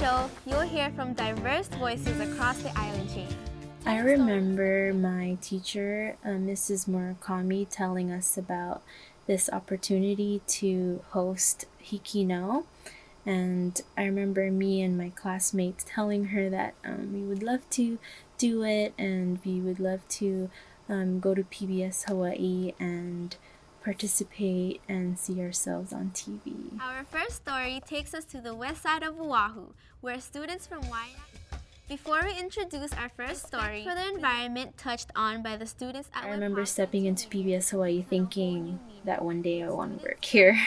show, you'll hear from diverse voices across the island chain. I remember my teacher, Mrs. Murakami, telling us about this opportunity to host HIKI NŌ. And I remember me and my classmates telling her that we would love to do it and we would love to go to PBS Hawaiʻi and participate and see ourselves on TV. Our first story takes us to the west side of Oahu, where students from Waipahu. Before we introduce our first story, for the environment touched on by the students at I remember stepping into PBS Hawaiʻi thinking that one day I want to work here.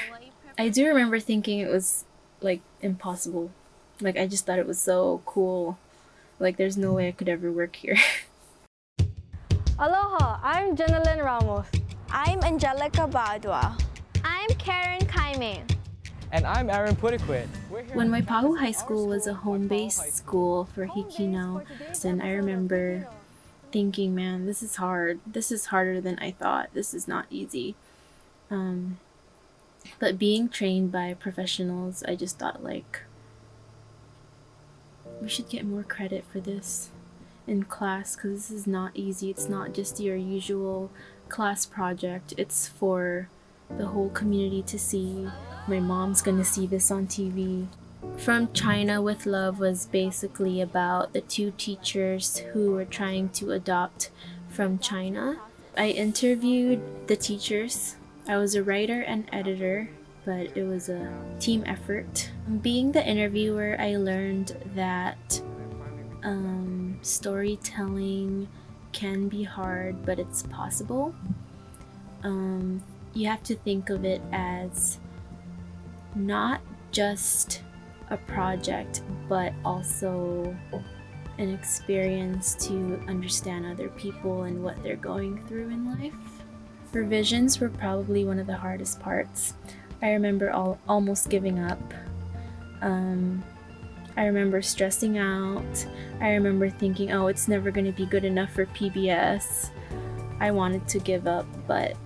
I do remember thinking it was like impossible. Like I just thought it was so cool. Like there's no way I could ever work here. Aloha, I'm Jenalyn Ramos. I'm Angelica Badwa. I'm Karen Cayme. And I'm Aaron Putiquit. When Waipahu High School was a home-based school for HIKI NŌ, and I remember thinking, man, this is hard. This is harder than I thought. This is not easy. But being trained by professionals, I just thought like, we should get more credit for this in class because this is not easy. It's not just your usual class project. It's for the whole community to see. My mom's gonna see this on TV. From China with Love was basically about the two teachers who were trying to adopt from China. I interviewed the teachers. I was a writer and editor, but it was a team effort. Being the interviewer, I learned that storytelling can be hard, but it's possible. You have to think of it as not just a project, but also an experience to understand other people and what they're going through in life. Revisions were probably one of the hardest parts. I remember almost giving up. I remember stressing out. I remember thinking, oh, it's never going to be good enough for PBS. I wanted to give up, but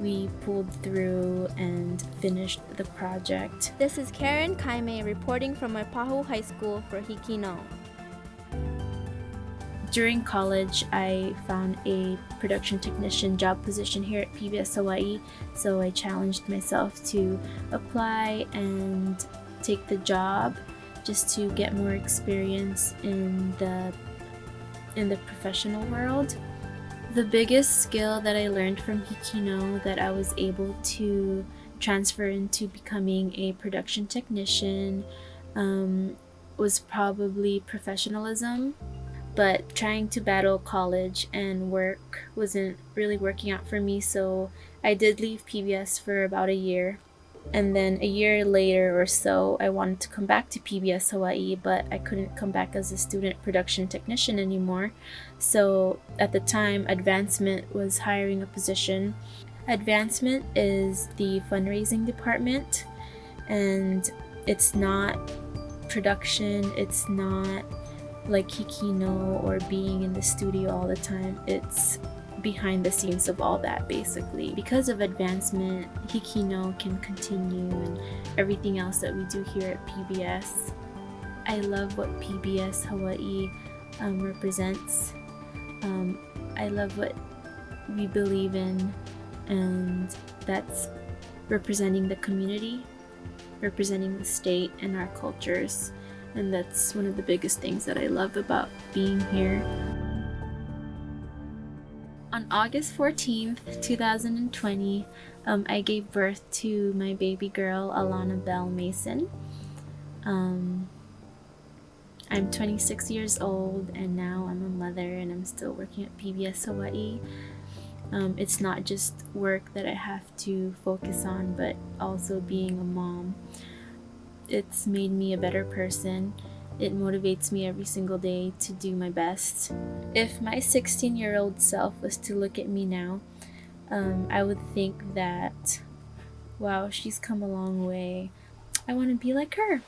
we pulled through and finished the project. This is Karen Cayme reporting from Waipahu High School for HIKI NŌ. During college, I found a production technician job position here at PBS Hawaiʻi, so I challenged myself to apply and take the job just to get more experience in the professional world. The biggest skill that I learned from HIKI NŌ that I was able to transfer into becoming a production technician was probably professionalism. But trying to battle college and work wasn't really working out for me, so I did leave PBS for about a year. And then a year later or so, I wanted to come back to PBS Hawaiʻi, but I couldn't come back as a student production technician anymore. So at the time, Advancement was hiring a position. Advancement is the fundraising department, and it's not production, it's not like HIKI NŌ or being in the studio all the time. It's behind the scenes of all that, basically. Because of Advancement, HIKI NŌ can continue and everything else that we do here at PBS. I love what PBS Hawaiʻi represents. I love what we believe in, and that's representing the community, representing the state and our cultures. And that's one of the biggest things that I love about being here. On August 14th, 2020, I gave birth to my baby girl, Alana Bell Mason. I'm 26 years old, and now I'm a mother, and I'm still working at PBS Hawaiʻi. It's not just work that I have to focus on, but also being a mom. It's made me a better person. It motivates me every single day to do my best. If my 16-year-old self was to look at me now, I would think that, wow, she's come a long way. I want to be like her.